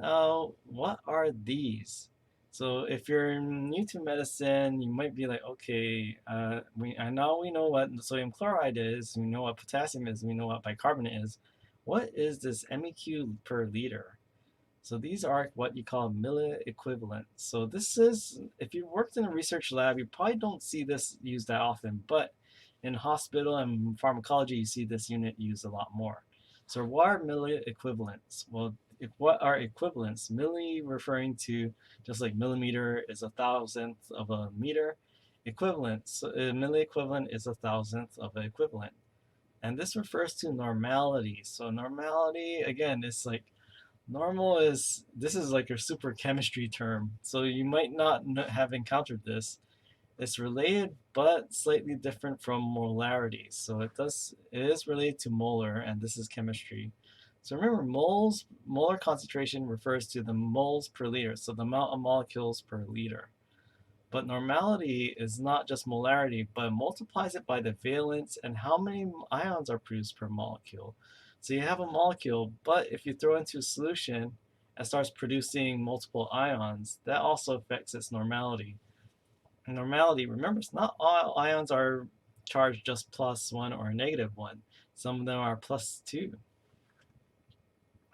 What are these? So if you're new to medicine, you might be like, okay, we know what sodium chloride is, we know what potassium is, we know what bicarbonate is. What is this MEq per liter? So these are what you call milliequivalents. So this is, if you worked in a research lab, you probably don't see this used that often, but in hospital and pharmacology, you see this unit used a lot more. So what are milliequivalents? Well, what are equivalents? Milli referring to just like millimeter is a thousandth of a meter. Equivalent, so a milliequivalent is a thousandth of an equivalent. And this refers to normality. So normality, again, is like normal is, this is like your super chemistry term, so you might not have encountered this. It's related but slightly different from molarity. So it is related to molar, and this is chemistry. So remember, molar concentration refers to the moles per liter, so the amount of molecules per liter. But normality is not just molarity, but multiplies it by the valence and how many ions are produced per molecule. So you have a molecule, but if you throw into a solution and starts producing multiple ions, that also affects its normality. And normality, remember, it's not all ions are charged just +1 or -1. Some of them are +2.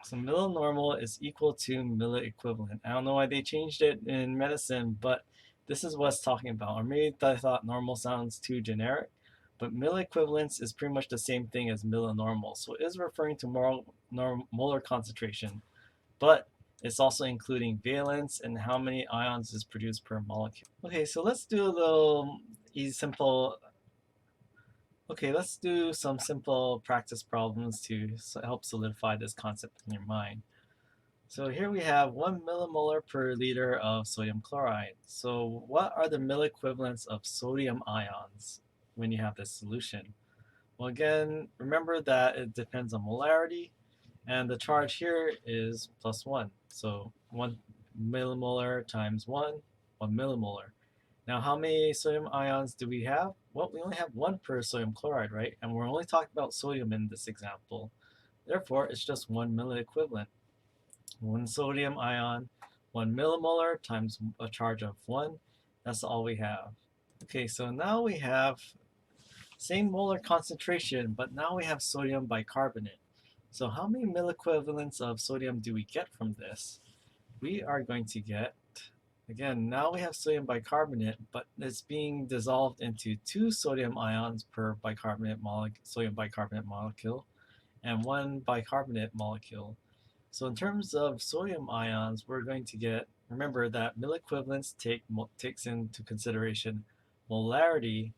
So millinormal is equal to milliequivalent. I don't know why they changed it in medicine, but this is what it's talking about. Or maybe I thought normal sounds too generic, but milliequivalence is pretty much the same thing as millinormal. So it is referring to molar concentration, but it's also including valence and how many ions is produced per molecule. Okay, so let's do a little simple. Okay, let's do some simple practice problems to help solidify this concept in your mind. So here we have 1 millimolar per liter of sodium chloride. So what are the milliequivalents of sodium ions when you have this solution? Well, again, remember that it depends on molarity, and the charge here is +1. So 1 millimolar times 1 millimolar. Now, how many sodium ions do we have? Well, we only have one per sodium chloride, right? And we're only talking about sodium in this example. Therefore, it's just 1 milliequivalent. 1 sodium ion, 1 millimolar times a charge of 1. That's all we have. Okay, so now we have same molar concentration, but now we have sodium bicarbonate. So how many milliequivalents of sodium do we get from this? We are going to get, again, now we have sodium bicarbonate, but it's being dissolved into 2 sodium ions per sodium bicarbonate molecule and 1 bicarbonate molecule. So in terms of sodium ions, we're going to get, remember that milliequivalence takes into consideration molarity,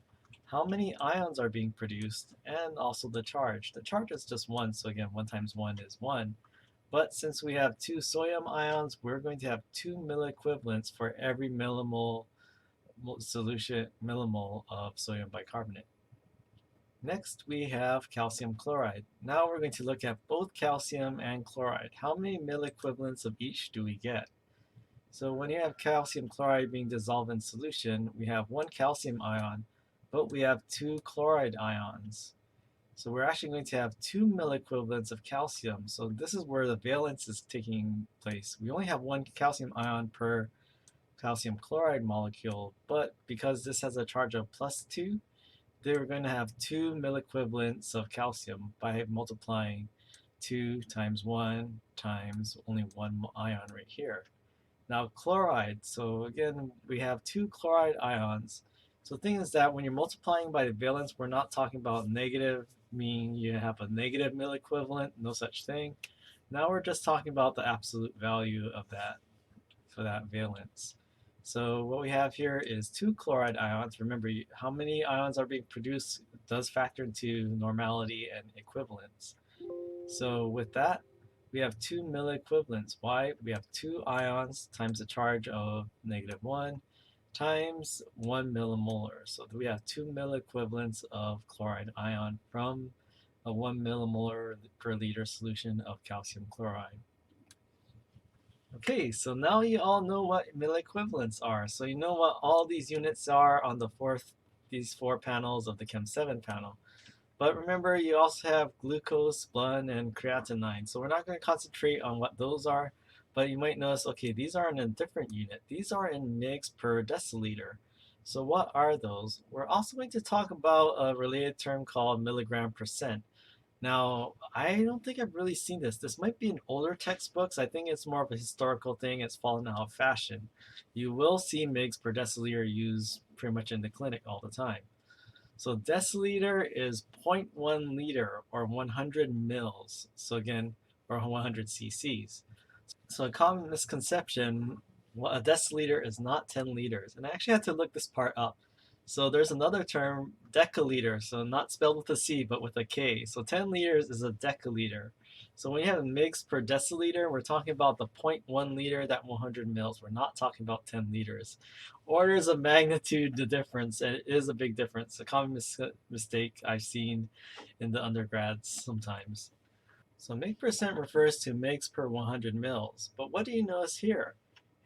how many ions are being produced, and also the charge. The charge is just 1, so again, 1 times 1 is 1. But since we have 2 sodium ions, we're going to have 2 milliequivalents for every millimole of sodium bicarbonate. Next, we have calcium chloride. Now we're going to look at both calcium and chloride. How many milliequivalents of each do we get? So when you have calcium chloride being dissolved in solution, we have 1 calcium ion, but we have 2 chloride ions. So we're actually going to have 2 milliequivalents of calcium. So this is where the valence is taking place. We only have 1 calcium ion per calcium chloride molecule, but because this has a charge of +2, they're going to have 2 milliequivalents of calcium by multiplying 2 times 1 times only 1 ion right here. Now chloride, so again, we have 2 chloride ions. So the thing is that when you're multiplying by the valence, we're not talking about negative, meaning you have a negative milliequivalent, no such thing. Now we're just talking about the absolute value of that for that valence. So what we have here is 2 chloride ions. Remember, how many ions are being produced does factor into normality and equivalence. So with that, we have 2 milliequivalents. Why? We have 2 ions times the charge of -1 times 1 millimolar. So we have 2 milliequivalents of chloride ion from a 1 millimolar per liter solution of calcium chloride. Okay, so now you all know what milliequivalents are. So you know what all these units are on these 4 panels of the Chem 7 panel. But remember, you also have glucose, blood, and creatinine. So we're not going to concentrate on what those are. but you might notice, okay, these are in a different unit. These are in mgs per deciliter. So what are those? We're also going to talk about a related term called milligram percent. Now, I don't think I've really seen this. This might be in older textbooks. I think it's more of a historical thing. It's fallen out of fashion. You will see mgs per deciliter used pretty much in the clinic all the time. So deciliter is zero point 0.1 liter or 100 mils. So again, or 100 cc's. So a common misconception, well, a deciliter is not 10 liters. And I actually had to look this part up. So there's another term, deciliter, so not spelled with a C, but with a K. So 10 liters is a deciliter. So when you have mgs per deciliter, we're talking about the zero point 0.1 liter, that 100 mils. We're not talking about 10 liters. Orders of magnitude, the difference, and it is a big difference. A common mistake I've seen in the undergrads sometimes. So meg percent refers to megs per 100 mils. But what do you notice here?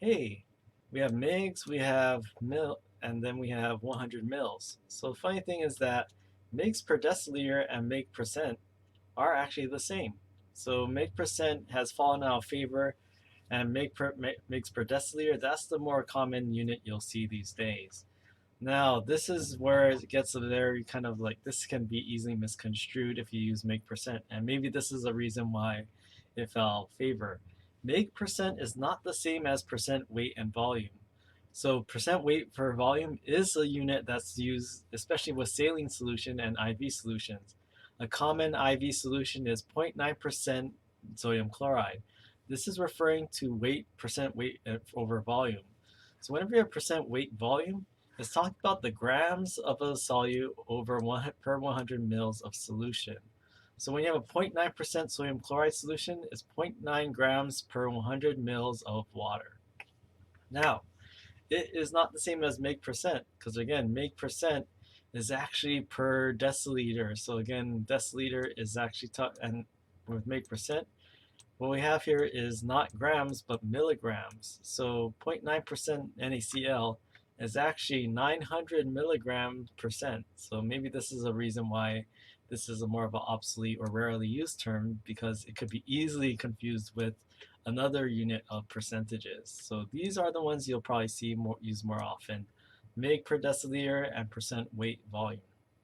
Hey, we have megs, we have mil, and then we have 100 mils. So the funny thing is that megs per deciliter and meg percent are actually the same. So meg percent has fallen out of favor, and megs per deciliter, that's the more common unit you'll see these days. Now, this is where it gets a very kind of like, this can be easily misconstrued if you use make percent, and maybe this is a reason why it fell favor. Make percent is not the same as percent weight and volume. So percent weight per volume is a unit that's used especially with saline solution and IV solutions. A common IV solution is 0.9% sodium chloride. This is referring to weight, percent weight over volume. So whenever you have percent weight volume, it's talking about the grams of a solute over per 100 mils of solution. So when you have a 0.9% sodium chloride solution, it's 0.9 grams per 100 mils of water. Now, it is not the same as meg percent, because again, meg percent is actually per deciliter. So again, deciliter is actually, and with meg percent, what we have here is not grams, but milligrams. So 0.9% NaCl is actually 900 milligram percent. So maybe this is a reason why this is a more of an obsolete or rarely used term, because it could be easily confused with another unit of percentages. So these are the ones you'll probably see used more often. Meg per deciliter and percent weight volume.